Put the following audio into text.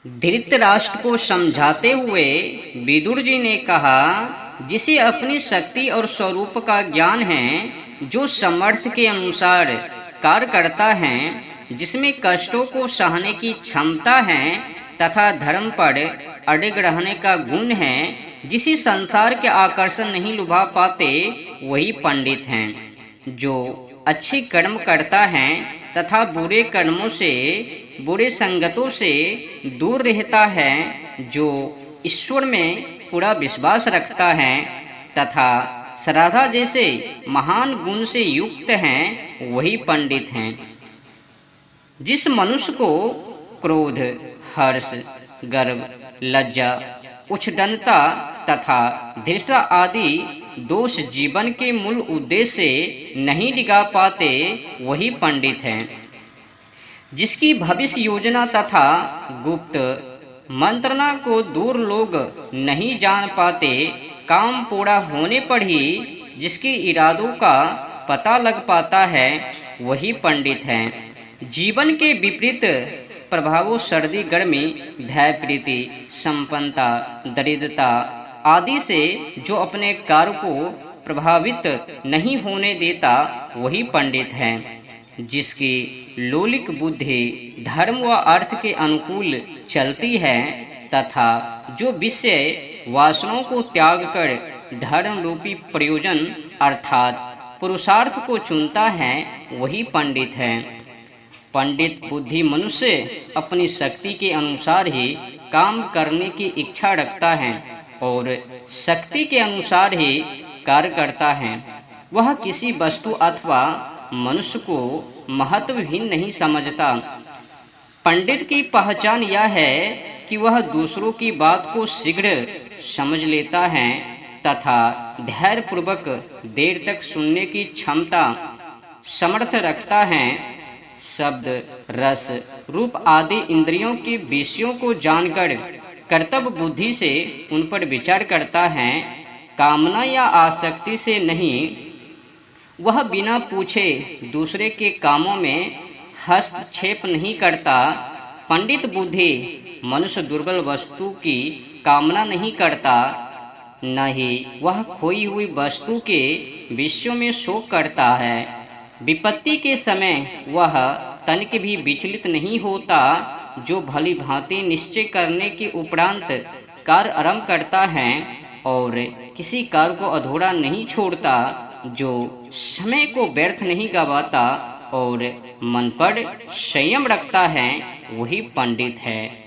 धृतराष्ट्र को समझाते हुए विदुर जी ने कहा, जिसे अपनी शक्ति और स्वरूप का ज्ञान है, जो समर्थ के अनुसार कार्य करता है, जिसमें कष्टों को सहने की क्षमता है तथा धर्म पर अड़िग रहने का गुण है, जिसे संसार के आकर्षण नहीं लुभा पाते, वही पंडित हैं। जो अच्छे कर्म करता है तथा बुरे कर्मों से, बुरे संगतों से दूर रहता है, जो ईश्वर में पूरा विश्वास रखता है तथा श्रद्धा जैसे महान गुण से युक्त हैं, वही पंडित हैं। जिस मनुष्य को क्रोध, हर्ष, गर्व, लज्जा, उच्छृंखलता तथा धृष्टता आदि दोष जीवन के मूल उद्देश्य से नहीं डिगा पाते, वही पंडित हैं। जिसकी भविष्य योजना तथा गुप्त मंत्रणा को दूर लोग नहीं जान पाते, काम पूरा होने पर ही जिसके इरादों का पता लग पाता है, वही पंडित हैं। जीवन के विपरीत प्रभावों, सर्दी, गर्मी, भय, प्रीति, संपन्नता, दरिद्रता आदि से जो अपने कार्य को प्रभावित नहीं होने देता, वही पंडित है। जिसकी लौलिक बुद्धि धर्म व अर्थ के अनुकूल चलती है तथा जो विषय वासनाओं को त्याग कर धर्म रूपी प्रयोजन अर्थात पुरुषार्थ को चुनता है, वही पंडित है। पंडित बुद्धि मनुष्य अपनी शक्ति के अनुसार ही काम करने की इच्छा रखता है और शक्ति के अनुसार ही कार्य करता है। वह किसी वस्तु अथवा मनुष्य को महत्वहीन नहीं समझता। पंडित की पहचान यह है कि वह दूसरों की बात को शीघ्र समझ लेता है तथा धैर्यपूर्वक देर तक सुनने की क्षमता समर्थ रखता है। शब्द, रस, रूप आदि इंद्रियों के विषयों को जानकर कर्तव्य बुद्धि से उन पर विचार करता है, कामना या आसक्ति से नहीं। वह बिना पूछे दूसरे के कामों में हस्तक्षेप नहीं करता। पंडित बुद्धि मनुष्य दुर्बल वस्तु की कामना नहीं करता, न ही वह खोई हुई वस्तु के विषयों में शोक करता है। विपत्ति के समय वह तनिक भी विचलित नहीं होता। जो भली भांति निश्चय करने के उपरांत कार्य आरंभ करता है और किसी कार्य को अधूरा नहीं छोड़ता, जो समय को व्यर्थ नहीं गवाता और मन पर संयम रखता है, वही पंडित है।